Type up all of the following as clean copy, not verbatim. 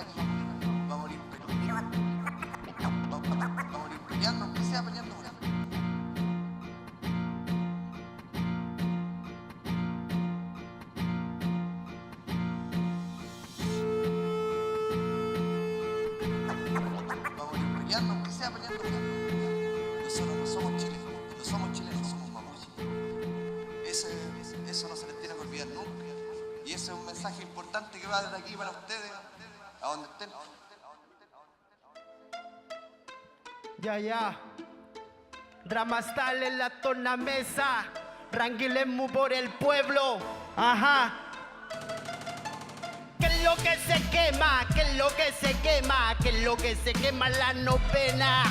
aquí, va a morir peleando, aunque sea peleando por él. Va a morir peleando, aunque sea peleando por él. Nosotros no somos chilenos, no somos chilenos, somos mapuches. Eso no se les tiene que olvidar nunca. Y ese es un mensaje importante que va desde aquí para ustedes, a donde estén. Ya. Dramastal en la tornamesa. Ranguilemu por el pueblo. Ajá. ¿Qué es lo que se quema? ¿Qué es lo que se quema? ¿Qué es lo que se quema la novena?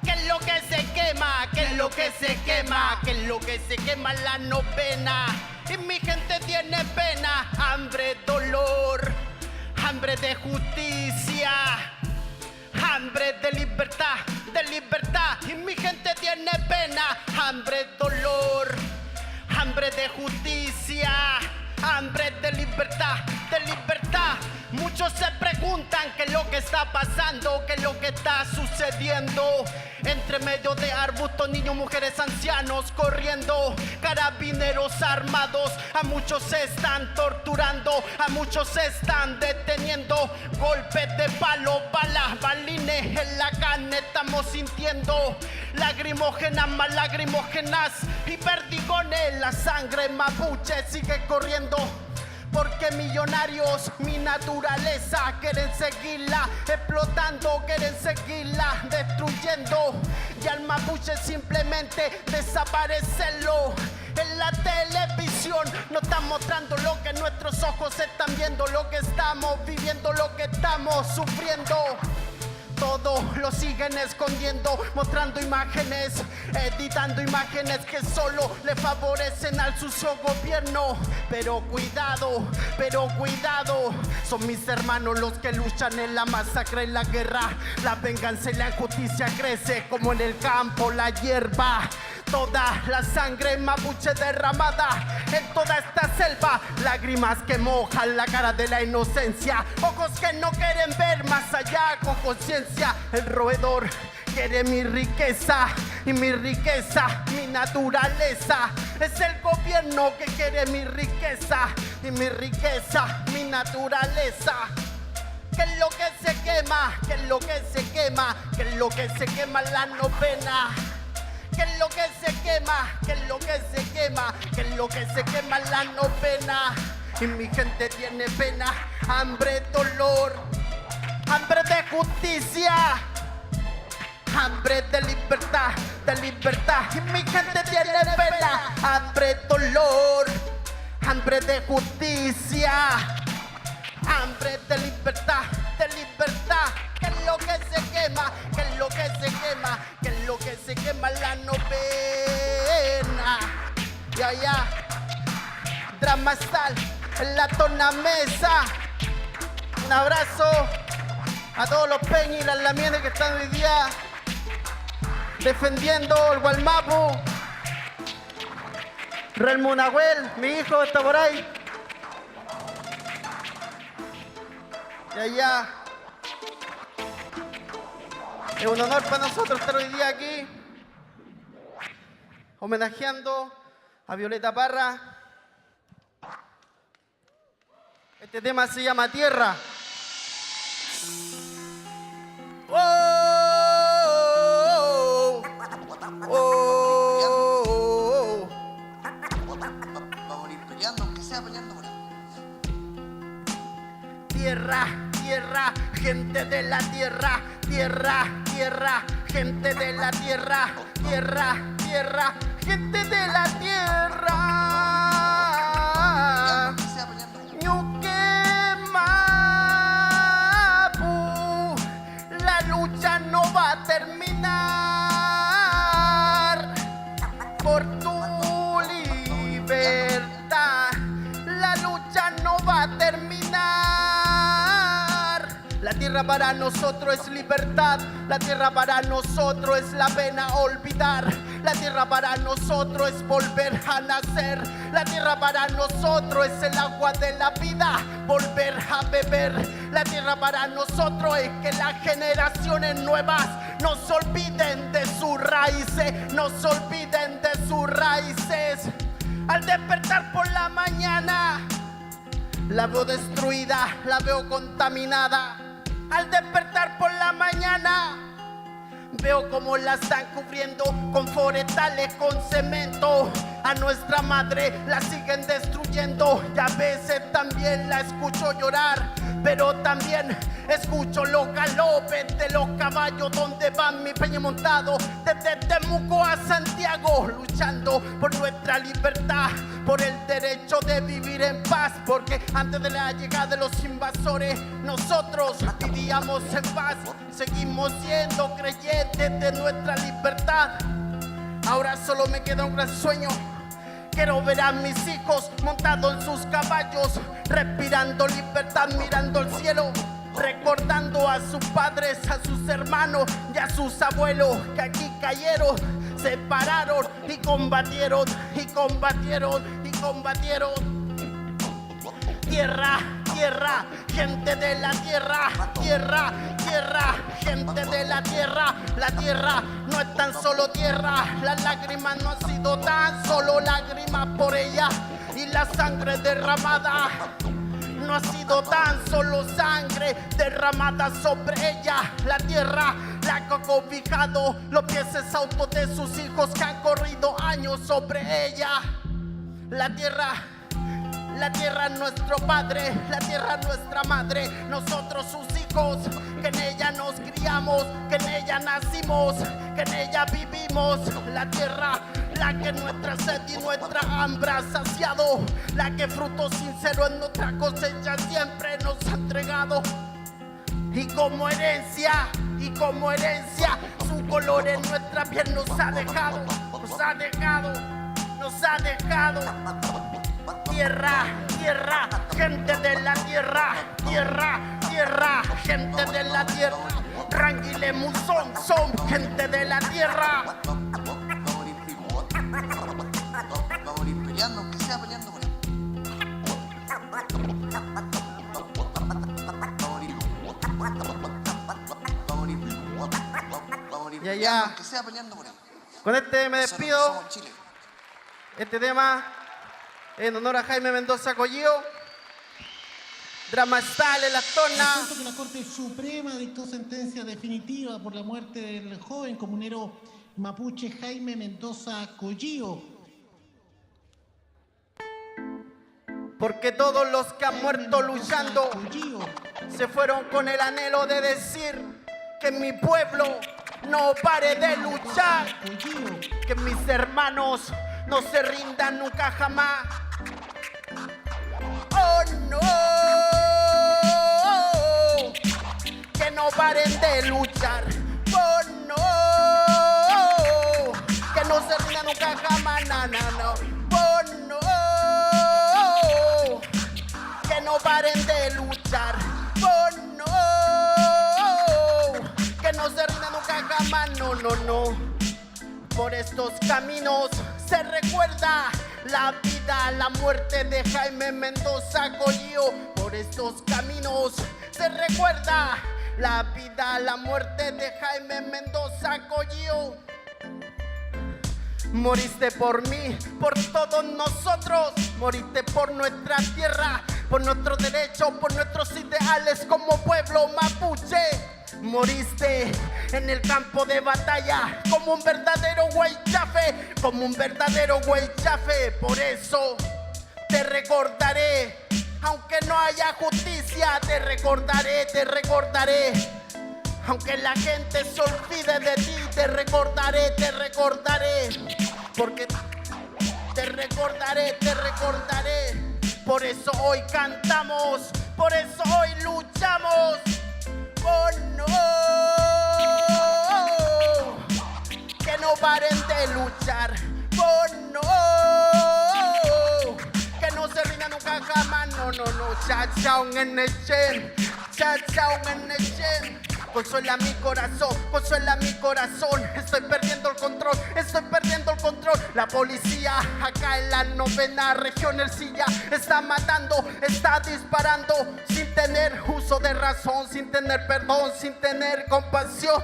¿Qué es lo que se quema? ¿Qué es lo que se quema? ¿Qué es lo que se quema la novena? Y mi gente tiene pena, hambre, dolor, hambre de justicia, hambre de libertad, de libertad. Y mi gente tiene pena, hambre, dolor, hambre de justicia, hambre de libertad, de libertad. Muchos se preguntan qué es lo que está pasando, qué es lo que está sucediendo. Entre medio de arbustos, niños, mujeres, ancianos corriendo, carabineros armados. A muchos se están torturando, a muchos se están deteniendo. Golpes de palo, balas, balines en la carne estamos sintiendo. Lagrimógenas, más lagrimógenas y perdigones. La sangre mapuche sigue corriendo. Porque millonarios, mi naturaleza, quieren seguirla explotando, quieren seguirla destruyendo. Y al mapuche simplemente desaparecerlo. En la televisión nos están mostrando lo que nuestros ojos están viendo, lo que estamos viviendo, lo que estamos sufriendo. Todo lo siguen escondiendo, mostrando imágenes, editando imágenes que solo le favorecen al sucio gobierno. Pero cuidado, son mis hermanos los que luchan en la masacre, en la guerra. La venganza y la injusticia crece como en el campo la hierba. Toda la sangre mapuche derramada en toda esta selva, lágrimas que mojan la cara de la inocencia, ojos que no quieren ver más allá con conciencia. El roedor quiere mi riqueza y mi riqueza, mi naturaleza. Es el gobierno que quiere mi riqueza y mi riqueza, mi naturaleza. ¿Qué es lo que se quema? ¿Qué es lo que se quema? ¿Qué es lo que se quema la novena? ¿Qué es lo que se quema? ¿Qué es lo que se quema? ¿Qué es lo que se quema la novena? Y mi gente tiene pena, hambre, dolor, hambre de justicia, hambre de libertad, de libertad. Y mi gente tiene pena, hambre, dolor, hambre de justicia, hambre de libertad, de libertad. ¿Qué es lo que se quema? ¿Qué es lo que se quema? ¿Qué es lo que se quema la novena? Ya. Dramastal en la tornamesa. Un abrazo a todos los peñas y las lamienes que están hoy día defendiendo el Gualmapu. Relmo Nahuel, mi hijo, está por ahí. Ya. Es un honor para nosotros estar hoy día aquí homenajeando a Violeta Parra. Este tema se llama Tierra. Va a morir peleando, aunque sea peleando por él. Tierra, tierra, gente de la tierra. Tierra, tierra, gente de la tierra. Tierra, tierra, gente de la tierra. Ñuquemapu, la lucha no va a terminar por tu libertad. La lucha no va a terminar. La tierra para nosotros es libertad, la tierra para nosotros es la pena olvidar. La tierra para nosotros es volver a nacer. La tierra para nosotros es el agua de la vida, volver a beber. La tierra para nosotros es que las generaciones nuevas no se olviden de sus raíces, no se olviden de sus raíces. Al despertar por la mañana, la veo destruida, la veo contaminada. Al despertar por la mañana, veo como la están cubriendo con forestales, con cemento. A nuestra madre la siguen destruyendo y a veces también la escucho llorar. Pero también escucho los galopes de los caballos donde van mi peña montado desde Temuco a Santiago, luchando por nuestra libertad, por el derecho de vivir en paz. Porque antes de la llegada de los invasores nosotros vivíamos en paz. Seguimos siendo creyentes de nuestra libertad. Ahora solo me queda un gran sueño. Quiero ver a mis hijos montados en sus caballos, respirando libertad, mirando el cielo, recordando a sus padres, a sus hermanos y a sus abuelos que aquí cayeron, se pararon y combatieron, y combatieron, y combatieron. Tierra, tierra, gente de la tierra, tierra, tierra, gente de la tierra. La tierra no es tan solo tierra, las lágrimas no han sido tan solo lágrimas por ella, y la sangre derramada no ha sido tan solo sangre derramada sobre ella. La tierra la ha cobijado los pies exhaustos de sus hijos que han corrido años sobre ella. La tierra es nuestro padre, la tierra es nuestra madre, nosotros sus hijos, que en ella nos criamos, que en ella nacimos, que en ella vivimos. La tierra, la que nuestra sed y nuestra hambre ha saciado, la que fruto sincero en nuestra cosecha siempre nos ha entregado. Y como herencia, su color en nuestra piel nos ha dejado, nos ha dejado, nos ha dejado. Tierra, tierra, gente de la tierra, tierra, tierra, gente de la tierra. Ranguile Musón son gente de la tierra. Vamos a ir peleando, aunque sea peleando por ahí. Ya, ya. Aunque sea peleando por ahí. Con este me despido. Somos Chile. Este tema en honor a Jaime Mendoza Collío. Drama Style en la Les torna. cuento que la Corte Suprema dictó sentencia definitiva por la muerte del joven comunero mapuche Jaime Mendoza Collío. Porque todos los que han muerto luchando Collío. se fueron con el anhelo de decir que mi pueblo no pare de luchar, Collío. que mis hermanos no se rindan nunca jamás. Oh no, que no paren de luchar. Oh no, que no se rindan nunca jamás. No, no, no. Oh no, que no paren de luchar. Oh no, que no se rindan nunca jamás. No, no, no. Por estos caminos se recuerda la vida, la muerte de Jaime Mendoza Collío. Por estos caminos se recuerda la vida, la muerte de Jaime Mendoza Collío. Moriste por mí, por todos nosotros. Moriste por nuestra tierra, por nuestros derechos, por nuestros ideales como pueblo mapuche. Moriste en el campo de batalla como un verdadero huaychafe, como un verdadero huaychafe. Por eso te recordaré, aunque no haya justicia, te recordaré, te recordaré. Aunque la gente se olvide de ti, te recordaré, te recordaré. Porque te recordaré, te recordaré. Por eso hoy cantamos, por eso hoy luchamos. Oh no, que no paren de luchar. Oh no, que no se rindan nunca jamás. No, no, no. Cha chao en el chen, cha chao en el chen. consuela mi corazón, consuela mi corazón. Estoy perdiendo el control, estoy perdiendo el control. La policía acá en la 9ª región Ercilla está matando, está disparando sin tener uso de razón, sin tener perdón, sin tener compasión.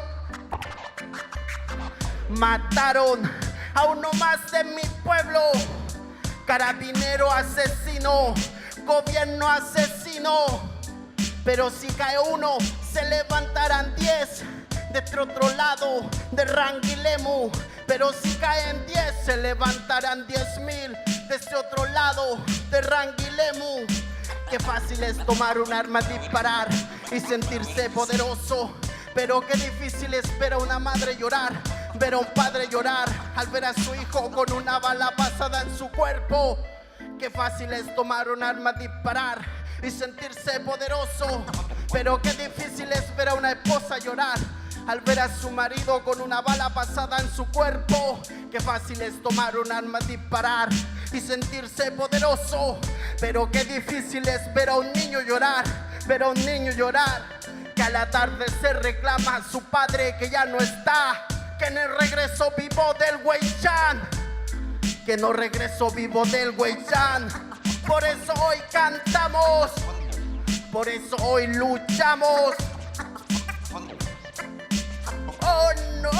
Mataron a uno más de mi pueblo. Carabinero asesino, gobierno asesino. Pero si cae uno, se levantarán 10 de este otro lado de Ranguilemu. Pero si caen 10, se levantarán 10.000 de este otro lado de Ranguilemu. Qué fácil es tomar un arma, disparar y sentirse poderoso. Pero qué difícil es ver a una madre llorar, ver a un padre llorar al ver a su hijo con una bala pasada en su cuerpo. Qué fácil es tomar un arma, disparar y sentirse poderoso. Pero qué difícil es ver a una esposa llorar al ver a su marido con una bala pasada en su cuerpo. Qué fácil es tomar un arma, disparar y sentirse poderoso. Pero qué difícil es ver a un niño llorar, ver a un niño llorar, que al atardecer reclama a su padre que ya no está, que en el regreso vivo del Weichan, que no regreso vivo del Weichan. Por eso hoy cantamos, por eso hoy luchamos. Oh no,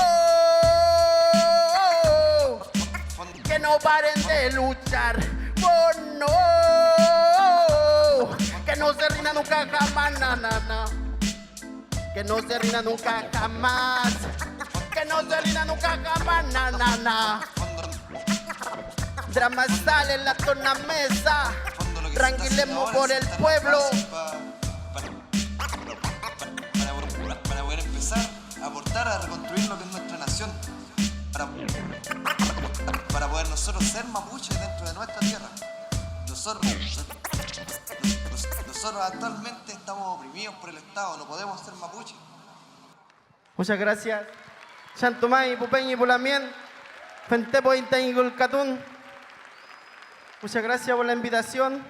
que no paren de luchar. Oh no, que no se rinda nunca jamás, na, na, na. Que no se rinda nunca jamás, que no se rinda nunca jamás, na, na, na. Drama sale en la tornamesa, Ranguilemu por el pueblo. Para poder empezar a aportar a reconstruir lo que es nuestra nación, para poder nosotros ser mapuches dentro de nuestra tierra. Nosotros actualmente estamos oprimidos por el Estado, no podemos ser mapuches. Muchas gracias. Chantumay, Pupeñi, Pulamien, Fentepo, Intaingulcatún. Muchas gracias por la invitación.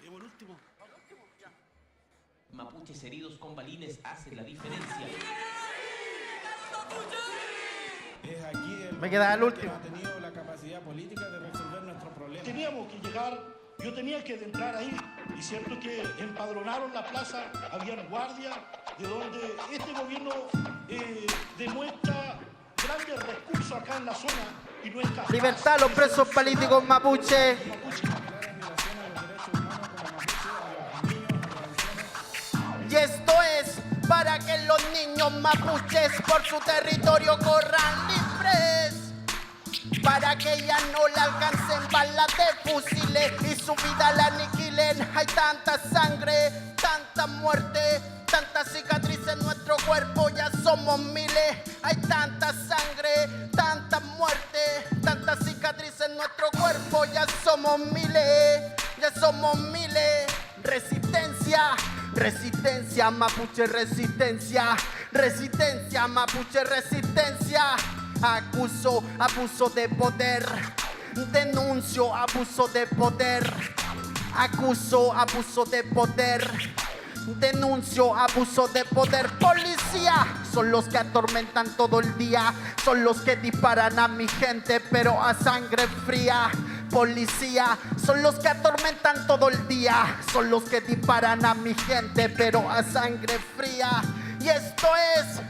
Y por último, Mapuches heridos con balines hacen la diferencia. es aquí el Me queda el gobierno que último. ha tenido la capacidad política de resolver nuestros problemas. Teníamos que llegar, yo tenía que entrar ahí, y cierto que empadronaron la plaza, habían guardias, de donde este gobierno demuestra grandes recursos acá en la zona y no es capaz. Libertad a los presos políticos mapuche. Y esto es para que los niños mapuches por su territorio corran libres, para que ya no le alcancen balas de fusiles y su vida la aniquilen. Hay tanta sangre, tanta muerte, tanta cicatriz en nuestro cuerpo, ya somos miles. Hay tanta sangre, tanta muerte, tanta cicatriz en nuestro cuerpo, ya somos miles, ya somos miles. Resistencia, resistencia, mapuche, resistencia, resistencia, mapuche, resistencia. Acuso abuso de poder, denuncio abuso de poder. Acuso abuso de poder, denuncio abuso de poder. Policía, son los que atormentan todo el día, son los que disparan a mi gente pero a sangre fría. Policía, son los que atormentan todo el día, son los que disparan a mi gente pero a sangre fría. Y esto es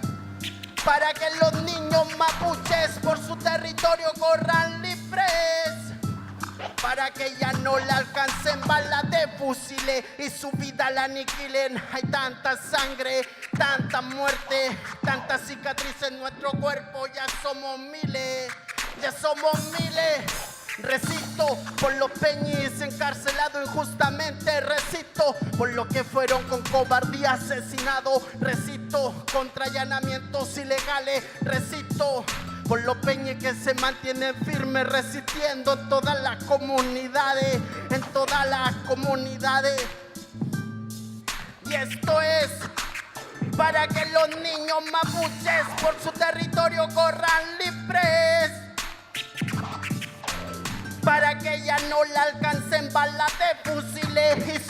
para que los niños mapuches por su territorio corran libres, para que ya no le alcancen balas de fusiles y su vida la aniquilen. Hay tanta sangre, tanta muerte, tanta cicatriz en nuestro cuerpo, ya somos miles, ya somos miles. Resisto por los peñis encarcelados injustamente, resisto por los que fueron con cobardía asesinados, resisto contra allanamientos ilegales, resisto por los peñis que se mantienen firmes resistiendo en todas las comunidades, en todas las comunidades. Y esto es para que los niños mapuches por su territorio corran libres, para que ya no le alcancen balas de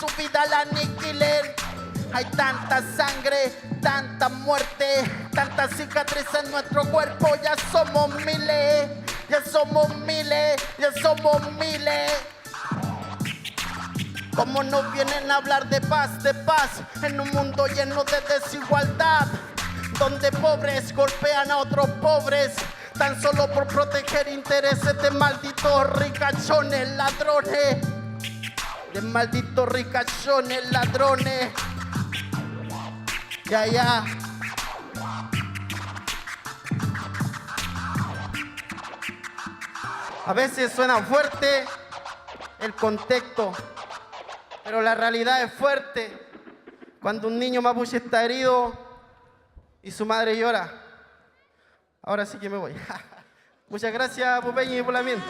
su vida la aniquilen. Hay tanta sangre, tanta muerte, tantas cicatrices en nuestro cuerpo. Ya somos miles, ya somos miles, ya somos miles. ¿Cómo nos vienen a hablar de paz, en un mundo lleno de desigualdad? Donde pobres golpean a otros pobres, tan solo por proteger intereses de malditos ricachones, ladrones. De malditos ricachones, ladrones. Ya. A veces suena fuerte el contexto, pero la realidad es fuerte. Cuando un niño mapuche está herido y su madre llora. Ahora sí que me voy. Muchas gracias, Popeñi, por la miel.